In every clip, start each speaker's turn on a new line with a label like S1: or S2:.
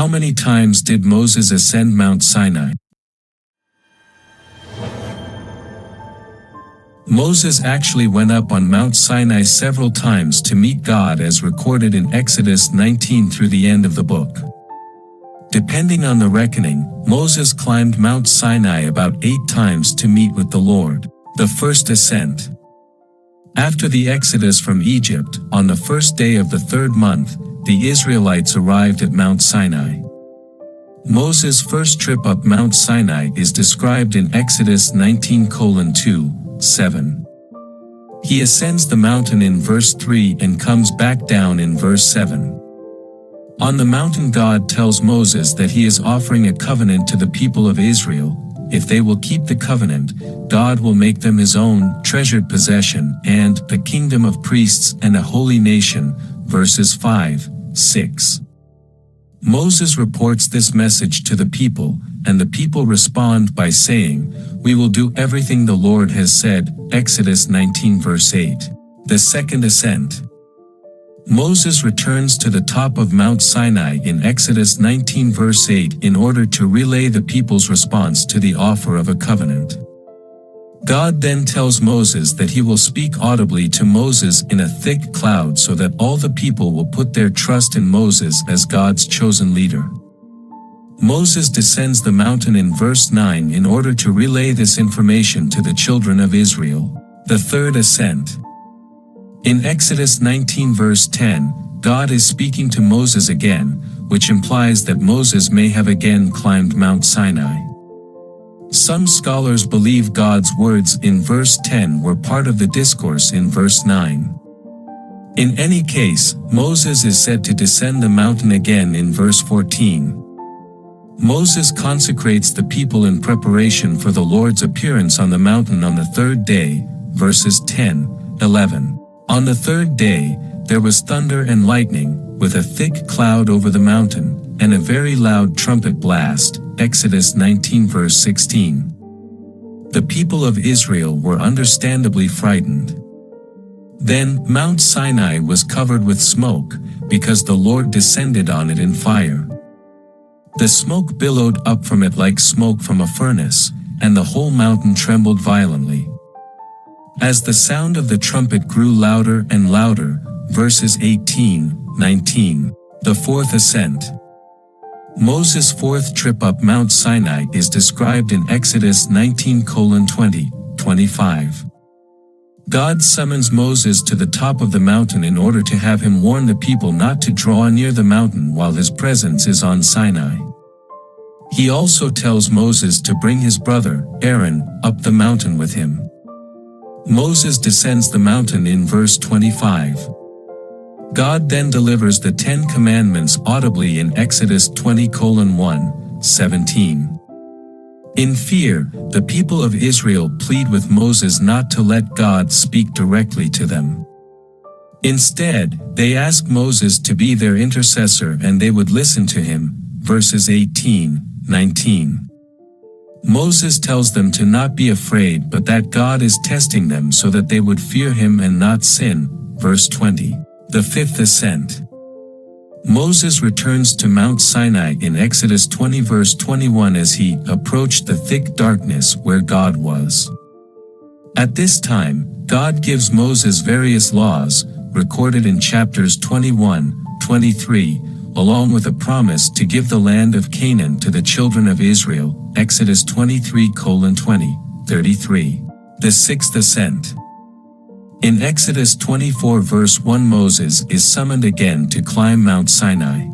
S1: How many times did Moses ascend Mount Sinai? Moses actually went up on Mount Sinai several times to meet God, as recorded in Exodus 19 through the end of the book. Depending on the reckoning, Moses climbed Mount Sinai about 8 times to meet with the Lord. The first ascent. After the exodus from Egypt, on the first day of the 3rd month, the Israelites arrived at Mount Sinai. Moses' first trip up Mount Sinai is described in Exodus 19:2-7. He ascends the mountain in verse 3 and comes back down in verse 7. On the mountain, God tells Moses that he is offering a covenant to the people of Israel. If they will keep the covenant, God will make them his own treasured possession and the kingdom of priests and a holy nation. Verses 5-6. Moses reports this message to the people, and the people respond by saying, "We will do everything the Lord has said." Exodus 19 verse 8. The second ascent. Moses returns to the top of Mount Sinai in Exodus 19 verse 8 in order to relay the people's response to the offer of a covenant. God then tells Moses that he will speak audibly to Moses in a thick cloud so that all the people will put their trust in Moses as God's chosen leader. Moses descends the mountain in verse 9 in order to relay this information to the children of Israel. The third ascent. In Exodus 19 verse 10, God is speaking to Moses again, which implies that Moses may have again climbed Mount Sinai. Some scholars believe God's words in verse 10 were part of the discourse in verse 9. In any case, Moses is said to descend the mountain again in verse 14. Moses consecrates the people in preparation for the Lord's appearance on the mountain on the 3rd day, verses 10-11. On the 3rd day, there was thunder and lightning, with a thick cloud over the mountain, and a very loud trumpet blast. Exodus 19 verse 16. The people of Israel were understandably frightened. Then Mount Sinai was covered with smoke, because the Lord descended on it in fire. The smoke billowed up from it like smoke from a furnace, and the whole mountain trembled violently. As the sound of the trumpet grew louder and louder, verses 18-19. The fourth ascent. Moses' fourth trip up Mount Sinai is described in Exodus 19:20-25. God summons Moses to the top of the mountain in order to have him warn the people not to draw near the mountain while his presence is on Sinai. He also tells Moses to bring his brother, Aaron, up the mountain with him. Moses descends the mountain in verse 25. God then delivers the 10 Commandments audibly in Exodus 20:1-17. In fear, the people of Israel plead with Moses not to let God speak directly to them. Instead, they ask Moses to be their intercessor and they would listen to him. Verses 18-19. Moses tells them to not be afraid but that God is testing them so that they would fear him and not sin. Verse 20. The fifth ascent. Moses returns to Mount Sinai in Exodus 20 verse 21 as he approached the thick darkness where God was. At this time, God gives Moses various laws, recorded in chapters 21-23, along with a promise to give the land of Canaan to the children of Israel. Exodus 23:20-33. The sixth ascent. In Exodus 24 verse 1, Moses is summoned again to climb Mount Sinai.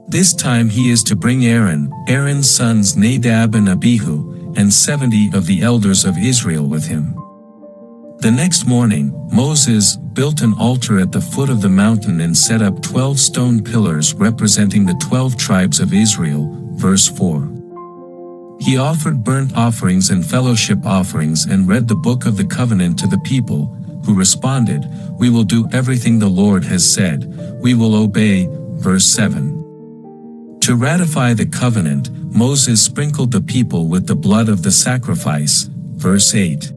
S1: This time he is to bring Aaron's sons Nadab and Abihu, and 70 of the elders of Israel with him. The next morning, Moses built an altar at the foot of the mountain and set up 12 stone pillars representing the 12 tribes of Israel. Verse 4. He offered burnt offerings and fellowship offerings and read the book of the covenant to the people, who responded, "We will do everything the Lord has said, we will obey." Verse 7. To ratify the covenant, Moses sprinkled the people with the blood of the sacrifice. Verse 8.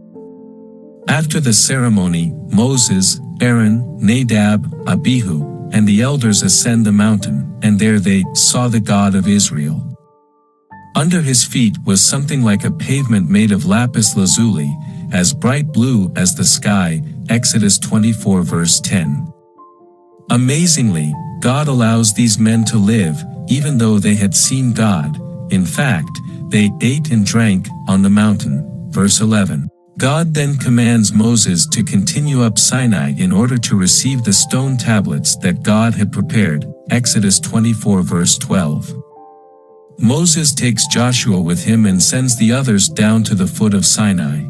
S1: After the ceremony, Moses, Aaron, Nadab, Abihu, and the elders ascend the mountain, and there they saw the God of Israel. Under his feet was something like a pavement made of lapis lazuli, as bright blue as the sky. Exodus 24 verse 10. Amazingly, God allows these men to live, even though they had seen God. In fact, they ate and drank on the mountain. Verse 11. God then commands Moses to continue up Sinai in order to receive the stone tablets that God had prepared. Exodus 24 verse 12. Moses takes Joshua with him and sends the others down to the foot of Sinai.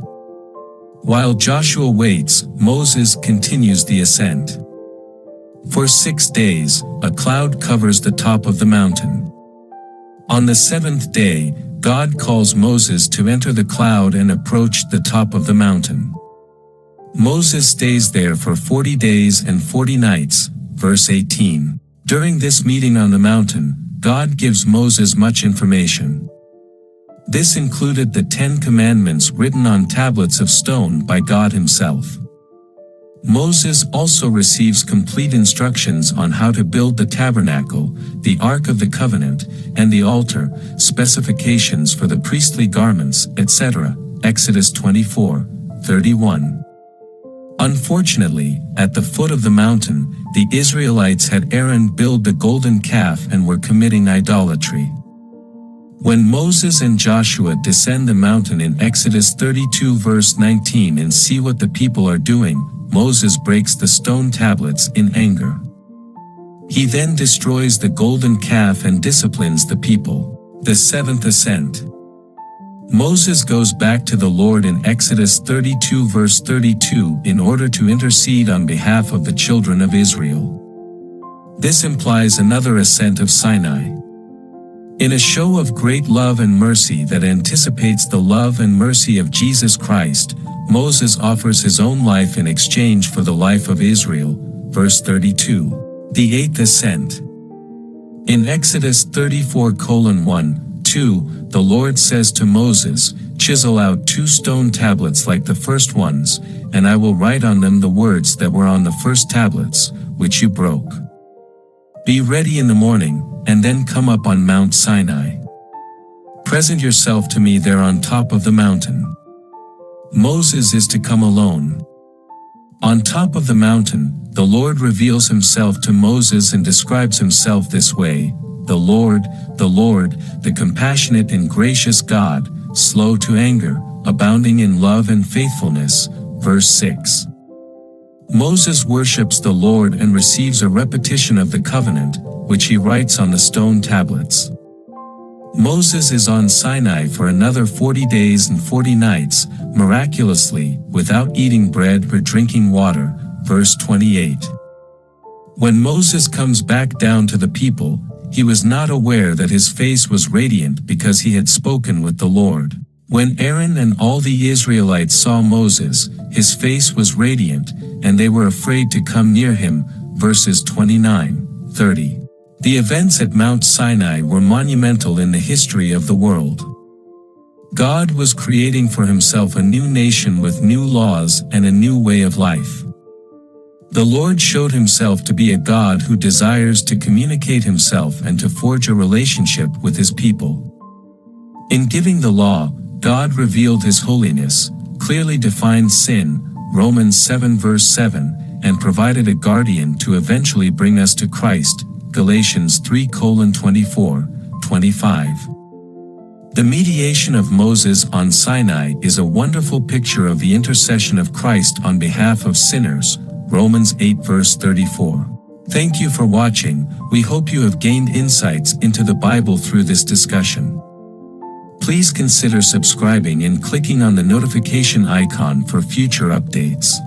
S1: While Joshua waits, Moses continues the ascent. For 6 days, a cloud covers the top of the mountain. On the 7th day, God calls Moses to enter the cloud and approach the top of the mountain. Moses stays there for 40 days and 40 nights. Verse 18. During this meeting on the mountain, God gives Moses much information. This included the 10 commandments written on tablets of stone by God himself. Moses also receives complete instructions on how to build the tabernacle, the Ark of the Covenant, and the altar, specifications for the priestly garments, etc. Exodus 24:31. Unfortunately, at the foot of the mountain, the Israelites had Aaron build the golden calf and were committing idolatry. When Moses and Joshua descend the mountain in Exodus 32 verse 19 and see what the people are doing, Moses breaks the stone tablets in anger. He then destroys the golden calf and disciplines the people. The 7th ascent. Moses goes back to the Lord in Exodus 32 verse 32 in order to intercede on behalf of the children of Israel. This implies another ascent of Sinai. In a show of great love and mercy that anticipates the love and mercy of Jesus Christ, Moses offers his own life in exchange for the life of Israel. Verse 32. The 8th ascent. In Exodus 34:1-2, the Lord says to Moses, "Chisel out 2 stone tablets like the first ones, and I will write on them the words that were on the first tablets, which you broke. Be ready in the morning, and then come up on Mount Sinai. Present yourself to me there on top of the mountain." Moses is to come alone. On top of the mountain, the Lord reveals himself to Moses and describes himself this way: the Lord, the compassionate and gracious God, slow to anger, abounding in love and faithfulness. Verse 6. Moses worships the Lord and receives a repetition of the covenant, which he writes on the stone tablets. Moses is on Sinai for another 40 days and 40 nights, miraculously, without eating bread or drinking water. Verse 28. When Moses comes back down to the people, he was not aware that his face was radiant because he had spoken with the Lord. When Aaron and all the Israelites saw Moses, his face was radiant, and they were afraid to come near him. Verses 29-30. The events at Mount Sinai were monumental in the history of the world. God was creating for himself a new nation with new laws and a new way of life. The Lord showed himself to be a God who desires to communicate himself and to forge a relationship with his people. In giving the law, God revealed his holiness, clearly defined sin, Romans 7 verse 7, and provided a guardian to eventually bring us to Christ, Galatians 3:24-25. The mediation of Moses on Sinai is a wonderful picture of the intercession of Christ on behalf of sinners, Romans 8 verse 34. Thank you for watching. We hope you have gained insights into the Bible through this discussion. Please consider subscribing and clicking on the notification icon for future updates.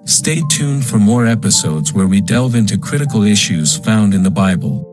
S1: Stay tuned for more episodes where we delve into critical issues found in the Bible.